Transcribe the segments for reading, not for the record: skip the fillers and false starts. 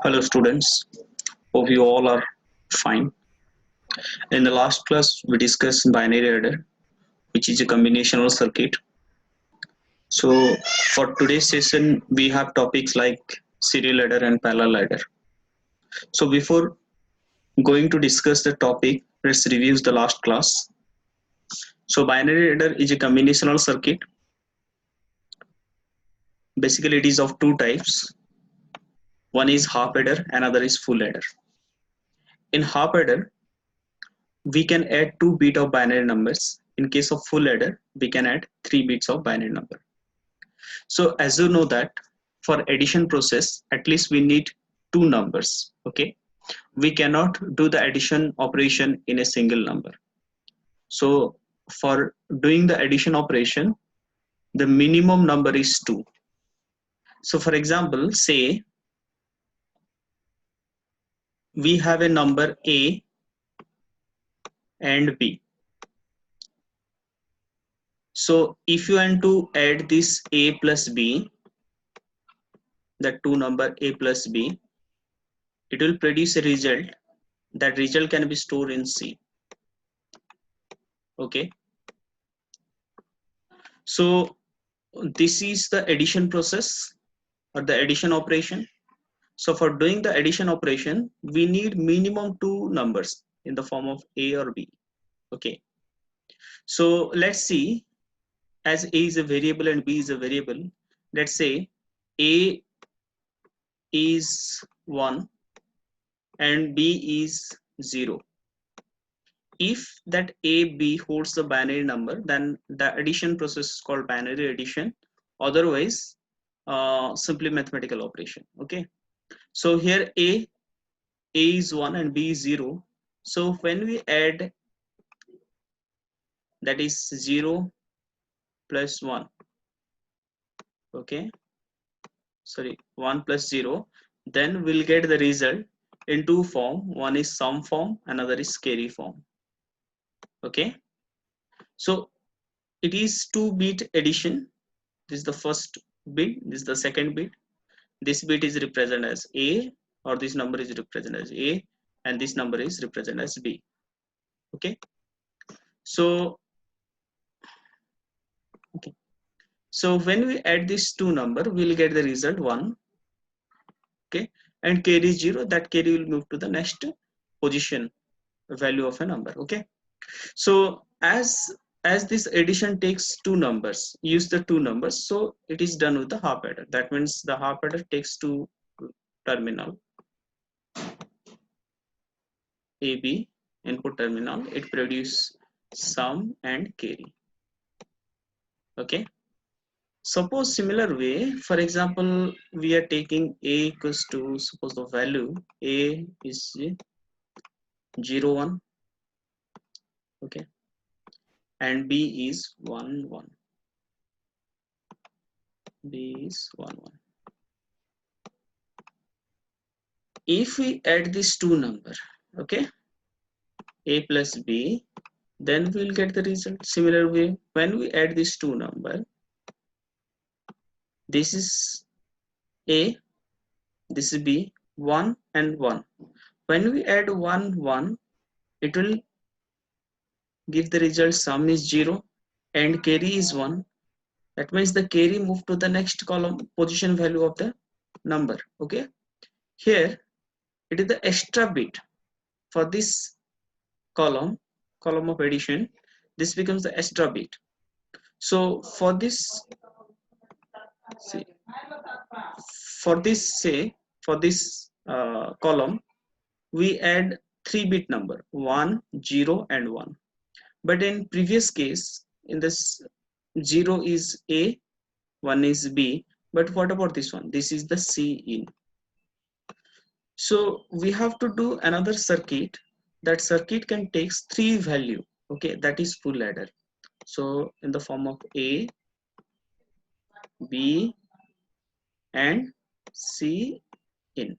Hello students, hope you all are fine. In the last class we discussed binary adder, which is a combinational circuit. So for today's session we have topics like serial adder and parallel adder. So before going to discuss the topic, let's review the last class. So binary adder is a combinational circuit. Basically it is of two types. One is half adder, another is full adder. In half adder, we can add 2 bits of binary numbers. In case of full adder, we can add 3 bits of binary number. So as you know that for addition process, at least we need two numbers. Okay, we cannot do the addition operation in a single number. So for doing the addition operation, the minimum number is 2. So for example, say we have a number A and B. So if you want to add this A plus B, the two number A plus B, it will produce a result. That result can be stored in C. Okay, so this is the addition process or the addition operation. So for doing the addition operation, we need minimum two numbers in the form of A or B. Okay, so let's see, as A is a variable and B is a variable, let's say A is 1 and B is 0. If that A, B holds the binary number, then the addition process is called binary addition. Otherwise, simply mathematical operation. Okay, so here A is 1 and B is 0. So when we add, that is 0 plus 1. Okay, sorry, 1 plus 0, then we'll get the result in two form. One is sum form, another is carry form. Okay, so it is 2-bit addition. This is the first bit, this is the second bit. This bit is represented as A, or this number is represented as A, and this number is represented as B. Okay, so okay, so when we add these two number, we'll get the result 1. Okay, and carry 0, that carry will move to the next position value of a number. Okay, so as this addition takes two numbers, use the two numbers, so it is done with the half adder. That means the half adder takes two terminal AB input terminal, it produce sum and carry. Okay, suppose similar way, for example, we are taking A equals to, suppose the value A is 0 1, okay, and B is 1 1. B is 1 1. If we add these two number, okay, A plus B, then we'll get the result. Similar way, when we add these two number, this is A, this is B, 1 and 1. When we add 1 1, it will give the result sum is 0 and carry is 1. That means the carry move to the next column position value of the number. Okay, here it is the extra bit for this column of addition. This becomes the extra bit. So for this, see, for this column, we add 3-bit number 1 0 and 1. But in previous case, in this 0 is A, 1 is B, but what about this one? This is the C in. So we have to do another circuit. That circuit can takes 3 value. Okay, that is full adder. So in the form of A, B and C in.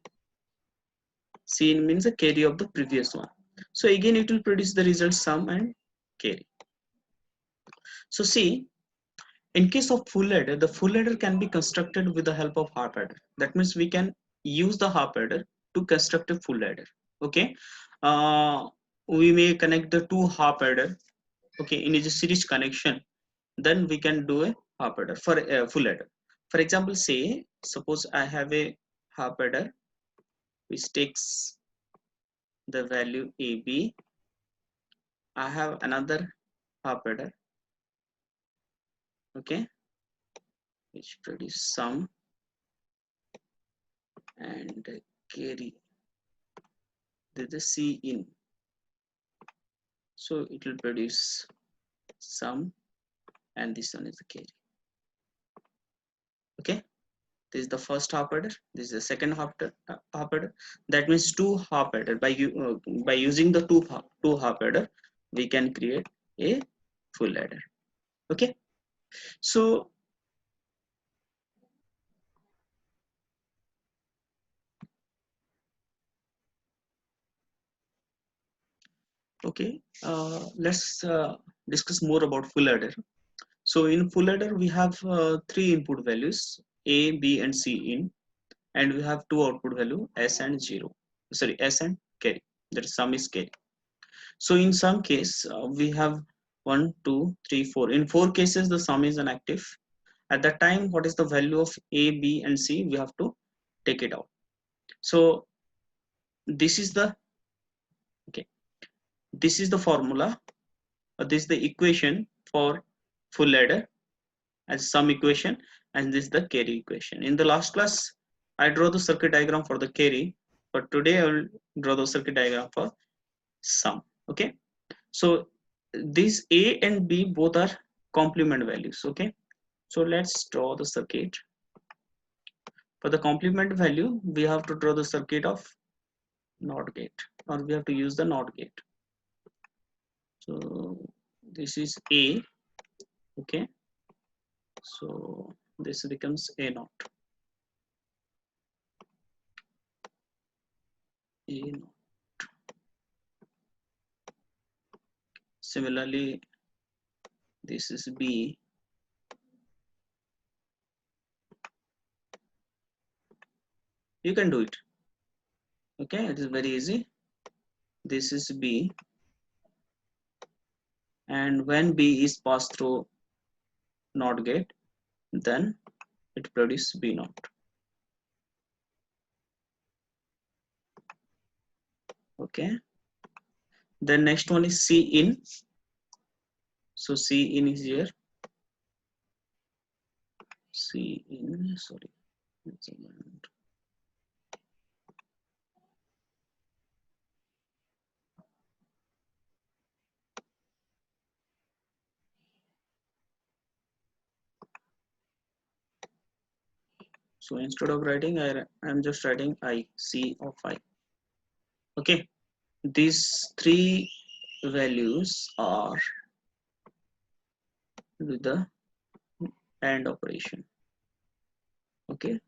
C in means the carry of the previous one. So again it will produce the result sum and carry. So see, in case of full adder, the full adder can be constructed with the help of half adder. That means we can use the hop adder to construct a full adder. Okay, we may connect the two hop adder, okay, in a series connection. Then we can do a hop adder for a full adder. For example, say suppose I have a hop adder which takes the value AB. I have another hop adder, okay, which produce sum and carry. This is C in, so it will produce sum, and this one is the carry. Okay, this is the first hop adder. This is the second hop adder. That means two hop adder. By using the two hop adder, we can create a full adder. Okay, so okay, let's discuss more about full adder. So in full adder, we have three input values A, B, and C in, and we have two output value S and 0. Sorry, S and carry. That is sum is carry. So in some case, we have 1, 2, 3, 4. In 4 cases, the sum is inactive. At that time, what is the value of A, B, and C? We have to take it out. So this is the okay. This is the formula. This is the equation for full adder as sum equation, and this is the carry equation. In the last class, I draw the circuit diagram for the carry, but today I will draw the circuit diagram for sum. Okay, so these A and B both are complement values. Okay, so let's draw the circuit. For the complement value, we have to draw the circuit of NOT gate, or we have to use the NOT gate. So this is A. Okay, so this becomes A naught. A naught. Similarly, this is B. You can do it. Okay, it is very easy. This is B, and when B is passed through NOT gate, then it produces B naught. Okay, then next one is C in. So C in is here. C in, sorry. So instead of writing, I'm just writing I, C of I. Okay, these three values are with the AND operation. Okay,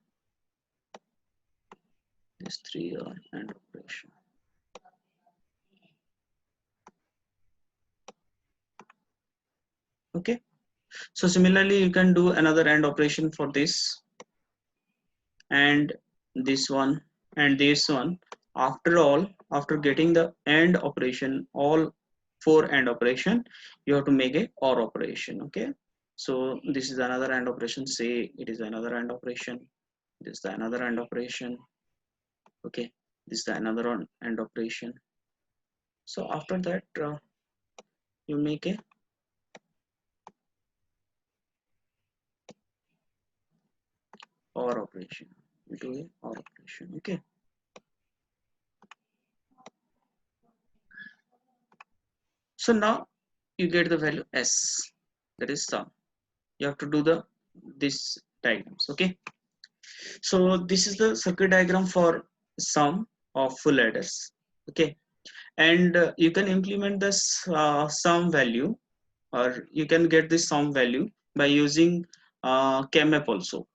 these three are AND operation. Okay, so similarly, you can do another AND operation for this and this one and this one. After all, after getting the AND operation, all four AND operation, you have to make a OR operation. Okay, so this is another AND operation. Say it is another AND operation. This is the another AND operation. Okay, this is the another one AND operation. So after that, you make a OR operation. You do a OR operation. Okay. So now you get the value S, that is sum. You have to do this diagrams. Okay. So this is the circuit diagram for sum of full adders. Okay, and you can implement this sum value, or you can get this sum value by using KMap also.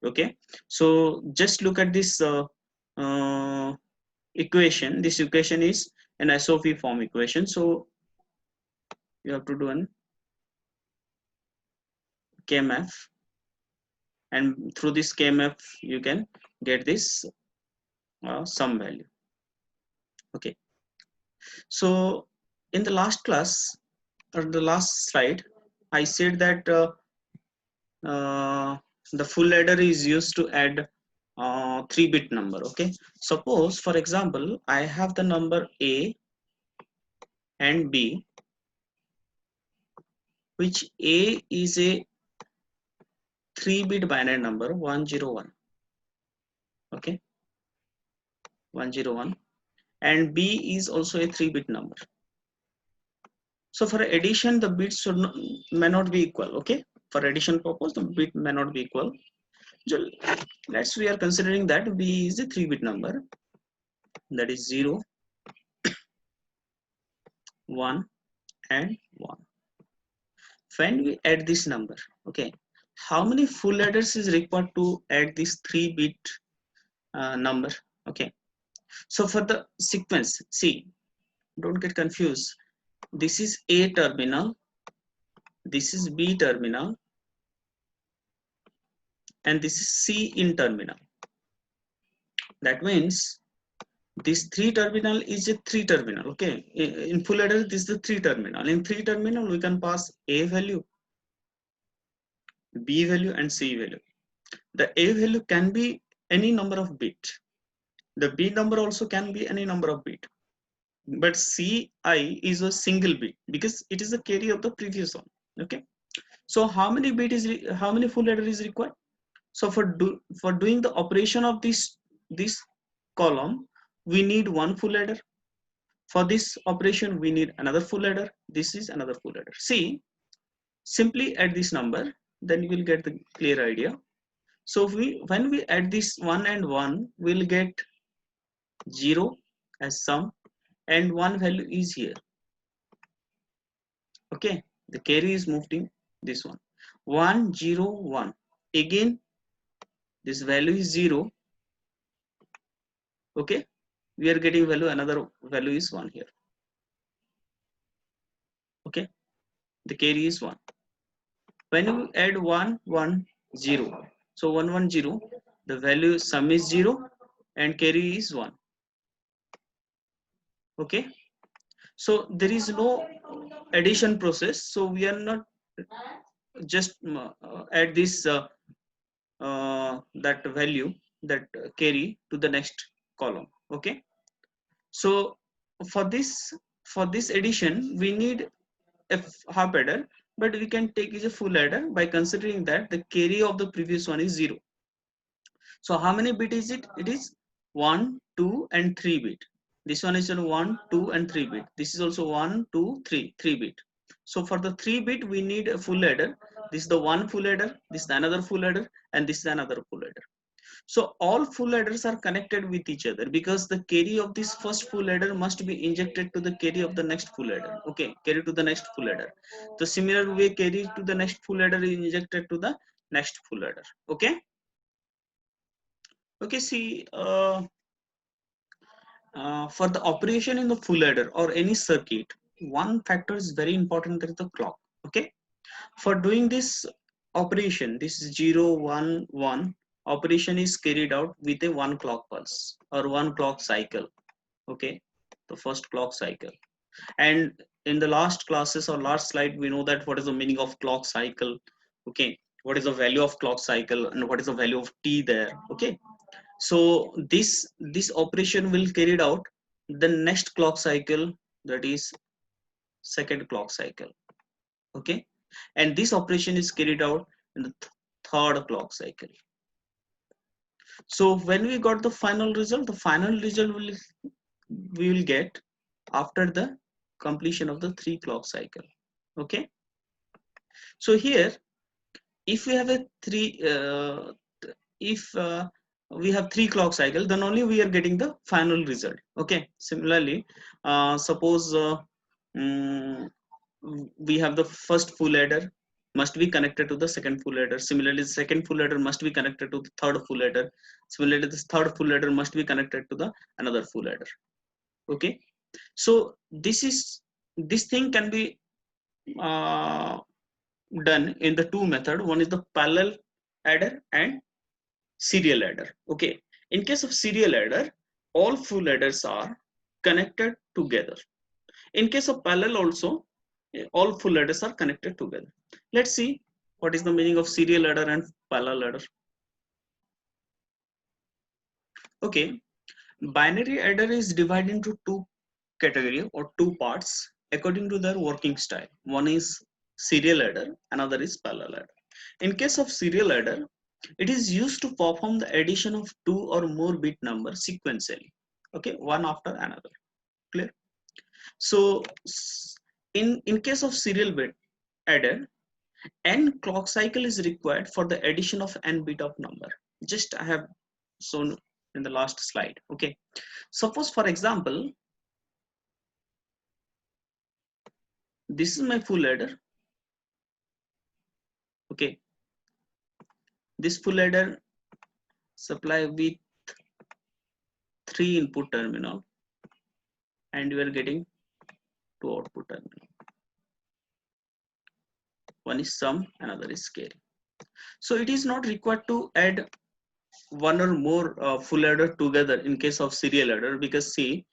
Okay, so just look at this equation. This equation is an SOP form equation, so you have to do an KMF, and through this KMF you can get this some value. Okay, so in the last class or the last slide, I said that the full adder is used to add 3-bit number. Okay, suppose for example I have the number A and B, which A is a 3-bit binary number 101. Okay, 101, and B is also a 3-bit number. So for addition, the bits should not, may not be equal. Okay, for addition purpose, the bit may not be equal. So let's we are considering that B is a 3-bit number, that is 0, 1, and 1. When we add this number, okay, how many full adders is required to add this 3-bit number? Okay, so for the sequence, see, don't get confused. This is A terminal, this is B terminal, and this is C in terminal. That means this 3 terminal is a 3 terminal. Okay, in full adder this is the 3 terminal. In 3 terminal we can pass A value, B value, and C value. The A value can be any number of bit. The B number also can be any number of bit. But Ci is a single bit because it is the carry of the previous one. Okay, so how many full adder is required? So for doing the operation of this column, we need one full adder. For this operation, we need another full adder. This is another full adder. See, simply add this number, then you will get the clear idea. So when we add this 1 and 1, we'll get 0 as sum, and 1 value is here. Okay, the carry is moved in this one. 1, 0, 1. Again, this value is 0. Okay, we are getting value, another value is 1 here. Okay, the carry is 1. When you add 1, 1, 0, so 1, 1, 0, the value sum is 0 and carry is 1. Okay, so there is no addition process, so we are not just add this that value, that carry to the next column. Okay, so for this addition we need a half adder, but we can take as a full adder by considering that the carry of the previous one is 0. So how many bit is it? It is 1, 2, and 3 bit. This one is 1, 2, and 3 bit. This is also 1, 2, 3 bit. So for the 3 bit we need a full adder. This is the one full adder, this is another full adder, and this is another full adder. So all full adders are connected with each other because the carry of this first full adder must be injected to the carry of the next full adder. Okay, carry to the next full adder. The similar way carry to the next full adder is injected to the next full adder. Okay. Okay, see, for the operation in the full adder or any circuit, one factor is very important, that is the clock. Okay, for doing this operation, this 0, 1, 1 operation is carried out with a 1 clock pulse or 1 clock cycle. Okay, the first clock cycle. And in the last classes or last slide, we know that what is the meaning of clock cycle. Okay, what is the value of clock cycle and what is the value of t there. Okay, so this operation will carried out the next clock cycle, that is second clock cycle. Okay, and this operation is carried out in the third clock cycle. So when we got the final result, we will get after the completion of the 3 clock cycle. Okay, so here if we have a we have 3 clock cycle, then only we are getting the final result. Okay, similarly, suppose we have the first full adder must be connected to the second full adder. Similarly, the second full adder must be connected to the third full adder. Similarly, this third full adder must be connected to the another full adder. Okay, so this thing can be done in the two method. One is the parallel adder and serial adder. Okay, in case of serial adder, all full adders are connected together. In case of parallel also, all full adders are connected together. Let's see what is the meaning of serial adder and parallel adder. Okay, binary adder is divided into two categories or two parts according to their working style. One is serial adder, another is parallel adder. In case of serial adder, it is used to perform the addition of two or more bit numbers sequentially. Okay, one after another. Clear? So in case of serial bit adder, n clock cycle is required for the addition of n bit of number. Just I have shown in the last slide. Okay, suppose for example, this is my full adder. Okay, this full adder supply with 3 input terminal and we are getting 2 output terminal. One is sum, another is carry. So it is not required to add one or more full adder together in case of serial adder, because see,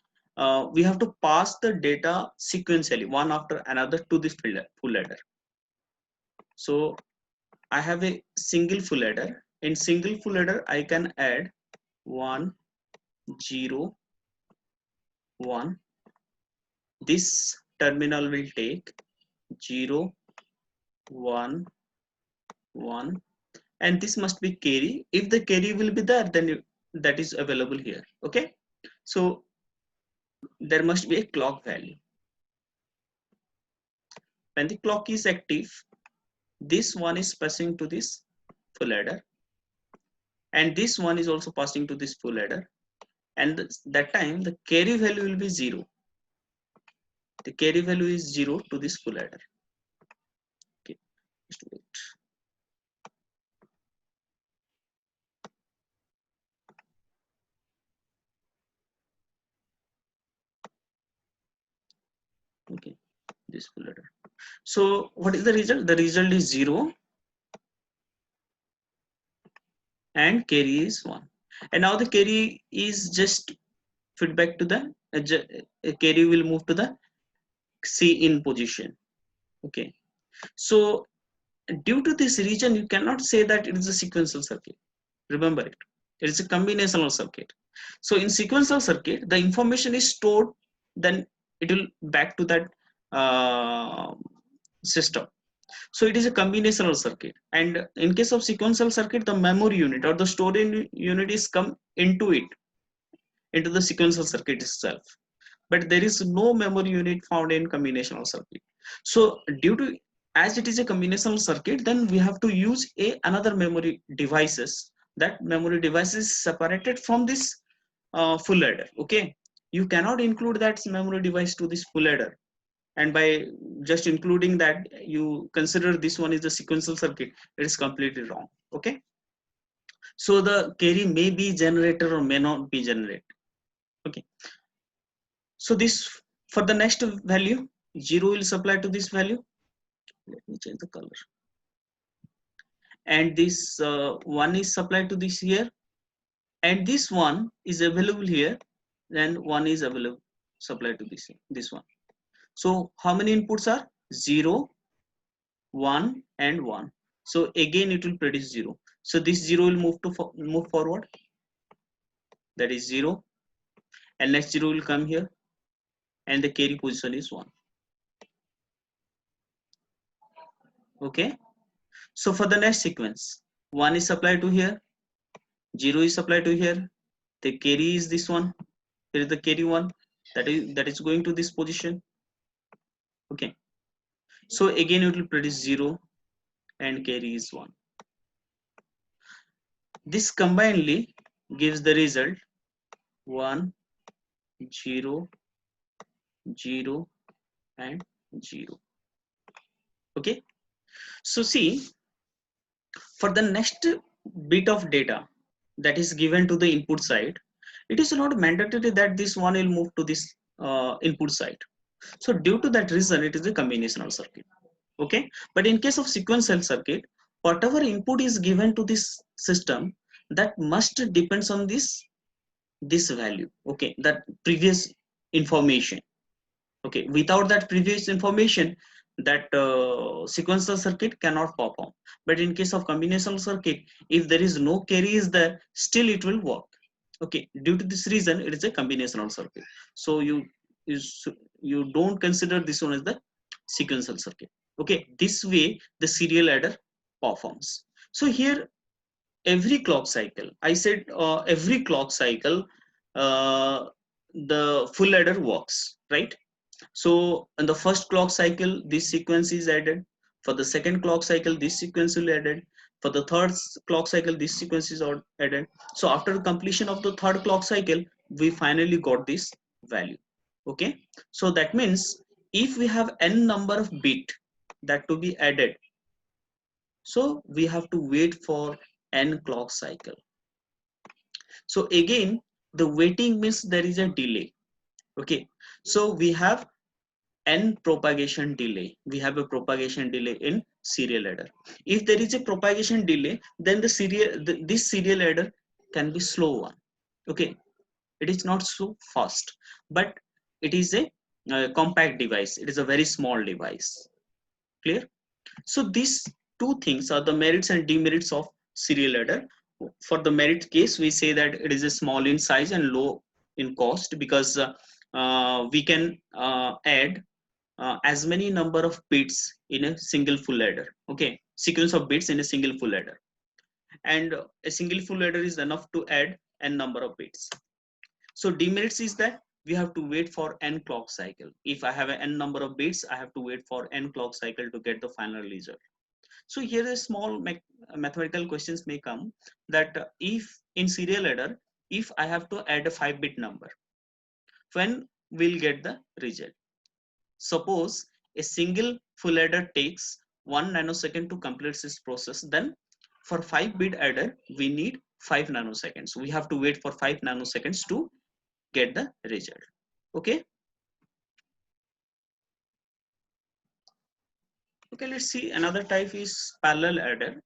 we have to pass the data sequentially one after another to this full adder. So I have a single full adder. In single full adder, I can add 1, 0, 1. This terminal will take 0, 1, 1, and this must be carry. If the carry will be there, then that is available here. Okay, so there must be a clock value. When the clock is active, this one is passing to this full adder, and this one is also passing to this full adder, and that time the carry value will be 0. The carry value is 0 to this full adder. Okay, just wait. Okay, this full adder. So what is the result? The result is 0 and carry is 1. And now the carry is just feedback to the carry will move to the C in position. Okay, so due to this region, you cannot say that it is a sequential circuit. Remember it. It is a combinational circuit. So in sequential circuit, the information is stored, then it will back to that system. So it is a combinational circuit. And in case of sequential circuit, the memory unit or the storage unit is come into it, into the sequential circuit itself. But there is no memory unit found in combinational circuit. So due to, as it is a combinational circuit, then we have to use another memory devices. That memory device is separated from this full adder. Okay, you cannot include that memory device to this full adder, and by just including that you consider this one is the sequential circuit. It is completely wrong. Okay, so the carry may be generated or may not be generated. Okay, so this, for the next value, 0 will supply to this value. Let me change the color. And this 1 is supplied to this here, and this one is available here, then 1 is available supplied to this one. So how many inputs are? 0, 1 and 1. So again it will produce 0. So this 0 will move forward, that is 0, and next 0 will come here, and the carry position is 1. Okay, so for the next sequence, 1 is supplied to here, 0 is supplied to here, the carry is this one, there is the carry 1 that is going to this position. Okay, so again it will produce 0 and carry is 1. This combinedly gives the result 1, 0, 0 and 0. Okay, so see, for the next bit of data that is given to the input side, it is not mandatory that this one will move to this input side. So due to that reason, it is a combinational circuit. Okay, but in case of sequential circuit, whatever input is given to this system, that must depends on this this value, okay, that previous information. Okay, without that previous information, that sequential circuit cannot perform. But in case of combinational circuit, if there is no carry is there, still it will work. Okay, due to this reason, it is a combinational circuit. So you don't consider this one as the sequential circuit. Okay, this way the serial adder performs. So here every clock cycle, I said every clock cycle, uh, the full adder works, right? So in the first clock cycle, this sequence is added. For the second clock cycle, this sequence will be added. For the third clock cycle, this sequence is added. So after completion of the third clock cycle, we finally got this value. Okay. So that means if we have n number of bit that to be added, so we have to wait for n clock cycle. So again, the waiting means there is a delay. Okay. So we have n propagation delay. We have a propagation delay in serial adder. If there is a propagation delay, then this serial adder can be slow one. Okay, it is not so fast, but it is a compact device. It is a very small device. Clear? So these two things are the merits and demerits of serial adder. For the merit case, we say that it is a small in size and low in cost because we can add as many number of bits in a single full adder. Okay, sequence of bits in a single full adder, and a single full adder is enough to add n number of bits. So demerits is that we have to wait for n clock cycle. If I have an n number of bits, I have to wait for n clock cycle to get the final result. So here a small mathematical questions may come that if in serial adder, if I have to add a 5-bit number, when we'll get the result? Suppose a single full adder takes 1 nanosecond to complete this process, then for 5-bit adder, we need 5 nanoseconds. We have to wait for 5 nanoseconds to get the result. Okay. Okay, let's see. Another type is parallel adder.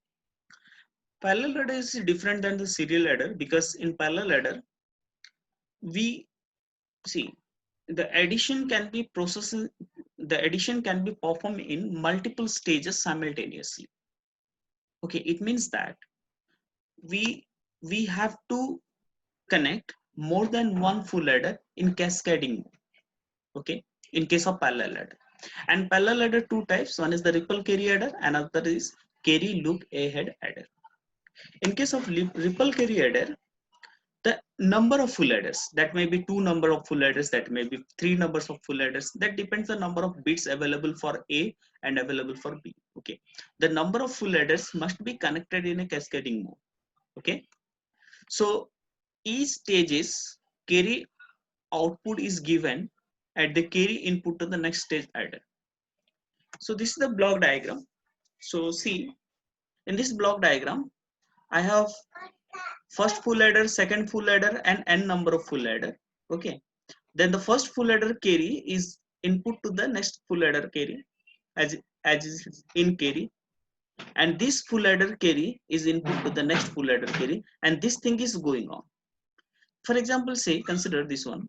Parallel adder is different than the serial adder because in parallel adder, we see the addition can be processed, the addition can be performed in multiple stages simultaneously. Okay, it means that we we have to connect more than one full adder in cascading mode. Okay, in case of parallel adder. And parallel adder two types, one is the ripple carry adder, another is carry loop ahead adder. In case of ripple carry adder, the number of full adders, that may be two number of full adders, that may be three numbers of full adders, that depends the number of bits available for A and available for B. Okay, the number of full adders must be connected in a cascading mode. Okay, so each stages carry output is given at the carry input to the next stage adder. So this is the block diagram. So see, in this block diagram, I have first full adder, second full adder, and n number of full adder. Okay, then the first full adder carry is input to the next full adder carry as is in carry, and this full adder carry is input to the next full adder carry, and this thing is going on. For example, say consider this one.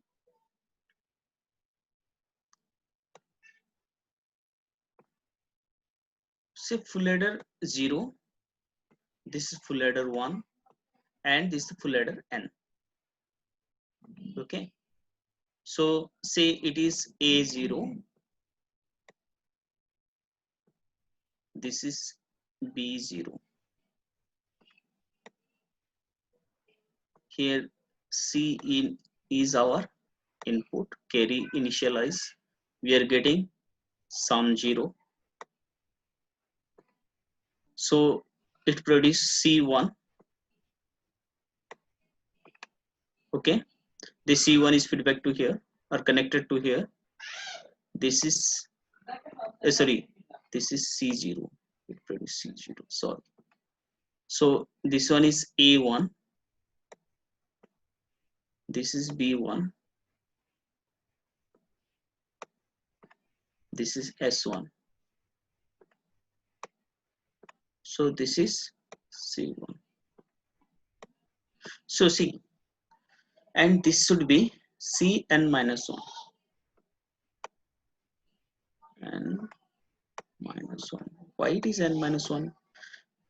Say full adder 0, this is full adder 1, and this is full adder n. Okay, so say it is A0, this is B0. Here C in is our input, carry initialize. We are getting sum 0. So it produces C1. Okay, this C1 is feedback to here or connected to here. This is sorry, this is C0. It produces C0. Sorry. So this one is A1. This is B1. This is S1. So this is C1. So see, and this should be Cn minus 1 n minus 1. Why it is n minus 1?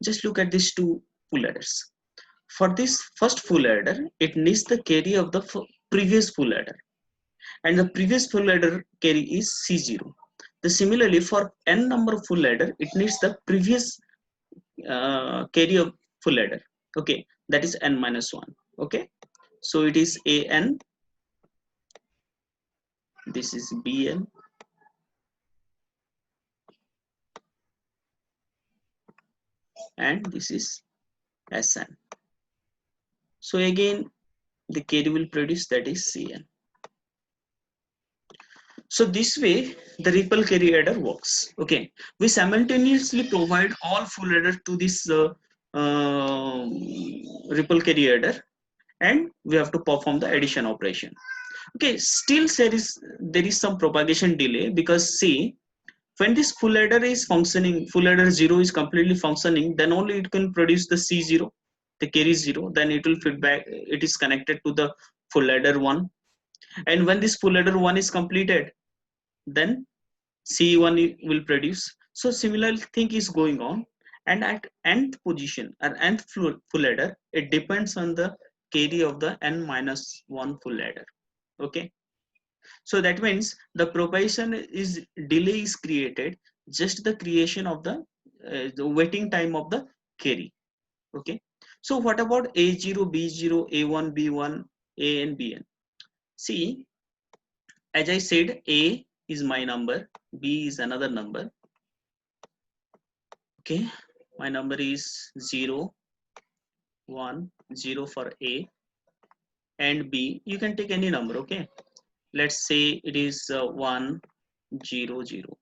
Just look at these two full adders. For this first full adder, it needs the carry of the previous full adder, and the previous full adder carry is C0. Similarly, for n number of full adder, it needs the previous carry of full adder. Okay, that is n minus 1. Okay, so it is an, this is bn, and this is sn. So again, the carry will produce, that is cn. So this way the ripple carry adder works. Okay, we simultaneously provide all full adder to this ripple carry adder, and we have to perform the addition operation. Okay, still there is some propagation delay, because see, when this full adder is functioning, full adder 0 is completely functioning, then only it can produce the C0, the carry 0, then it will feedback, it is connected to the full adder 1, and when this full adder 1 is completed, then C1 will produce. So similar thing is going on, and at nth position or nth full adder, it depends on the carry of the n minus 1 full adder. Okay, so that means the propagation is delay is created, just the creation of the waiting time of the carry. Okay, so what about A0, B0, A1, B1, A and Bn? See, as I said, A is my number, B is another number. Okay, my number is 0, 1, 0 for A, and B, you can take any number. Okay, let's say it is 1, 0, 0.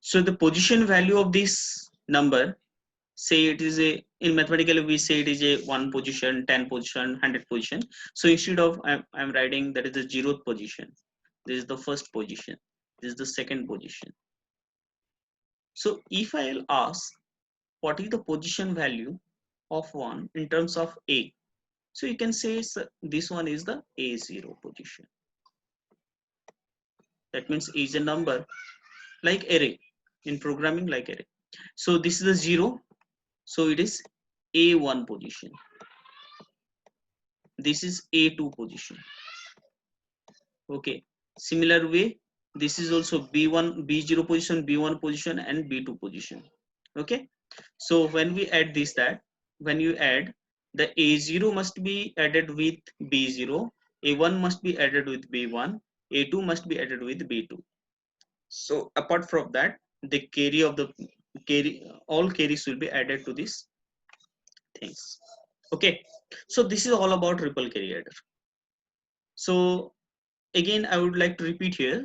So the position value of this number, say it is a, in mathematical we say it is a 1 position, 10 position, 100 position. So instead of I'm writing that is the 0th position, this is the first position, this is the second position. So if I'll ask what is the position value of 1 in terms of A, so you can say this one is the A0 position. That means is a number like array, in programming like array. So this is the 0, so it is A1 position. This is A2 position. Okay, similar way, this is also B1, B0 position, B1 position, and B2 position. Okay, so when we add this, that when you add, the A0 must be added with B0, A1 must be added with B1, A2 must be added with B2. So apart from that, the carry of the carry, all carries will be added to these things. Okay, so this is all about ripple carry adder. So again, I would like to repeat here,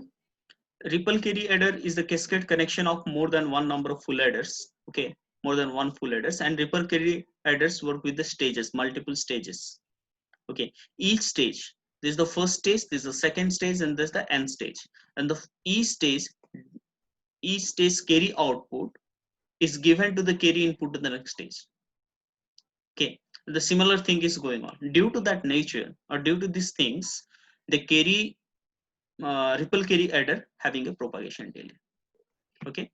ripple carry adder is the cascade connection of more than one number of full adders. Okay, more than one full adders, and ripple carry adders work with the stages, multiple stages. Okay, each stage, this is the first stage, this is the second stage, and this is the end stage. And the each stage carry output is given to the carry input to the next stage. Okay, the similar thing is going on. Due to that nature, or due to these things, the carry ripple carry adder having a propagation delay. Okay,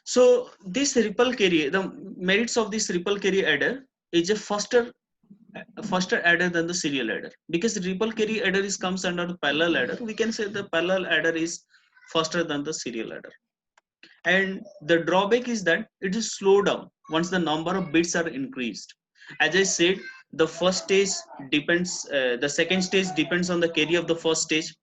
so this ripple carry, the merits of this ripple carry adder is a faster adder than the serial adder, because the ripple carry adder is comes under the parallel adder. We can say the parallel adder is faster than the serial adder, and the drawback is that it is slow down once the number of bits are increased. As I said, the first stage depends, the second stage depends on the carry of the first stage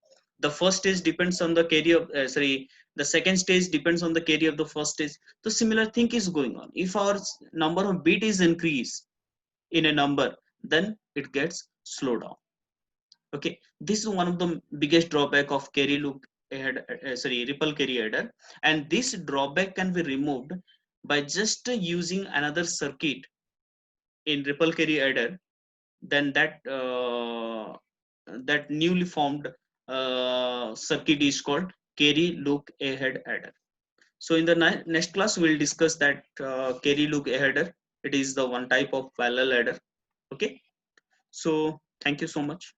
depends on the carry of the second stage depends on the carry of the first stage. The similar thing is going on. If our number of bit is increased in a number, then it gets slowed down. Okay, this is one of the biggest drawback of carry loop ahead, ripple carry adder, and this drawback can be removed by just using another circuit in ripple carry adder, then that newly formed circuit is called carry loop ahead adder. So in the next class we'll discuss that carry loop ahead adder. It is the one type of parallel adder. Okay, so thank you so much.